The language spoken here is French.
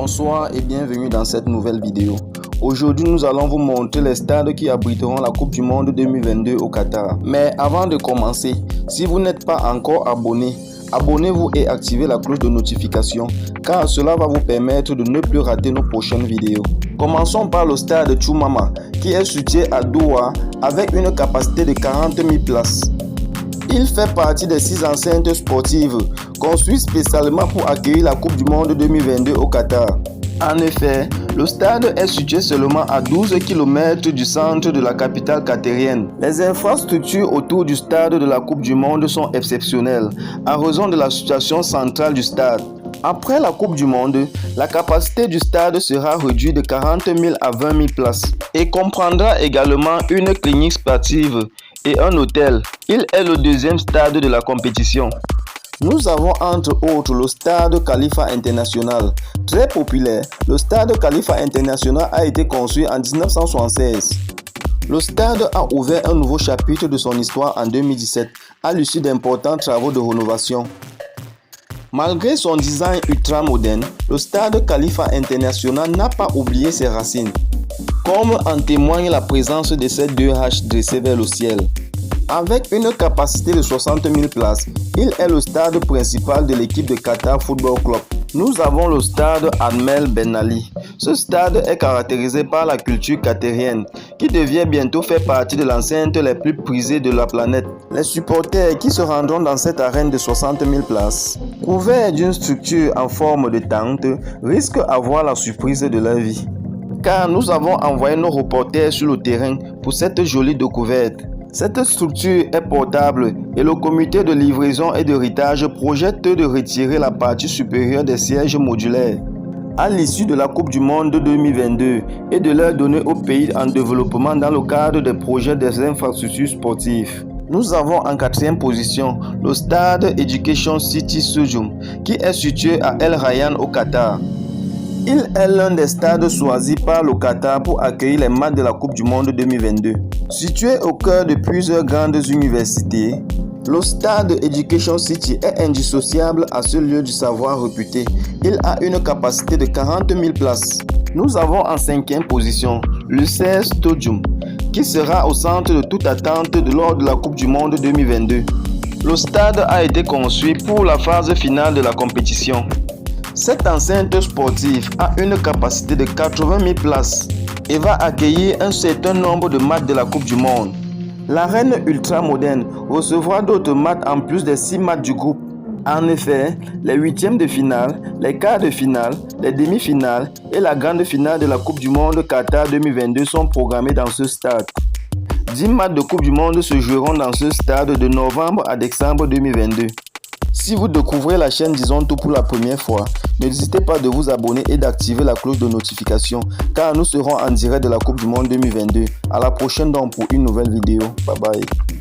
Bonsoir et bienvenue dans cette nouvelle vidéo. Aujourd'hui, nous allons vous montrer les stades qui abriteront la Coupe du Monde 2022 au Qatar. Mais avant de commencer, si vous n'êtes pas encore abonné, abonnez-vous et activez la cloche de notification car cela va vous permettre de ne plus rater nos prochaines vidéos. Commençons par le stade Choumama qui est situé à Doha avec une capacité de 40 000 places. Il fait partie des 6 enceintes sportives construites spécialement pour accueillir la Coupe du Monde 2022 au Qatar. En effet, le stade est situé seulement à 12 km du centre de la capitale qatarienne. Les infrastructures autour du stade de la Coupe du Monde sont exceptionnelles à raison de la situation centrale du stade. Après la Coupe du Monde, la capacité du stade sera réduite de 40 000 à 20 000 places et comprendra également une clinique sportive et un hôtel. Il est le deuxième stade de la compétition. Nous avons entre autres le stade Khalifa International. Très populaire, le stade Khalifa International a été construit en 1976. Le stade a ouvert un nouveau chapitre de son histoire en 2017 à l'issue d'importants travaux de rénovation. Malgré son design ultra-moderne, le stade Khalifa International n'a pas oublié ses racines, comme en témoigne la présence de ces deux haches dressées vers le ciel. Avec une capacité de 60 000 places, il est le stade principal de l'équipe de Qatar Football Club. Nous avons le stade Ahmed Ben Ali. Ce stade est caractérisé par la culture qatarienne, qui devient bientôt faire partie de l'enceinte les plus prisées de la planète. Les supporters qui se rendront dans cette arène de 60 000 places, couverts d'une structure en forme de tente, risquent d'avoir la surprise de leur vie. Car nous avons envoyé nos reporters sur le terrain pour cette jolie découverte. Cette structure est portable et le comité de livraison et d'héritage projette de retirer la partie supérieure des sièges modulaires à l'issue de la Coupe du Monde 2022 et de leur donner aux pays en développement dans le cadre des projets des infrastructures sportives. Nous avons en 4e position le stade Education City Stadium qui est situé à El Rayyan au Qatar. Il est l'un des stades choisis par le Qatar pour accueillir les matchs de la Coupe du Monde 2022. Situé au cœur de plusieurs grandes universités, le stade Education City est indissociable à ce lieu du savoir réputé. Il a une capacité de 40 000 places. Nous avons en 5e position le CES Stadium, qui sera au centre de toute attente lors de la Coupe du Monde 2022. Le stade a été construit pour la phase finale de la compétition. Cette enceinte sportive a une capacité de 80 000 places et va accueillir un certain nombre de matchs de la Coupe du Monde. L'arène ultra-moderne recevra d'autres matchs en plus des 6 matchs du groupe. En effet, les huitièmes de finale, les quarts de finale, les demi-finales et la grande finale de la Coupe du Monde Qatar 2022 sont programmés dans ce stade. 10 matchs de Coupe du Monde se joueront dans ce stade de novembre à décembre 2022. Si vous découvrez la chaîne Disons Tout pour la première fois, n'hésitez pas de vous abonner et d'activer la cloche de notification car nous serons en direct de la Coupe du Monde 2022. À la prochaine donc pour une nouvelle vidéo. Bye bye.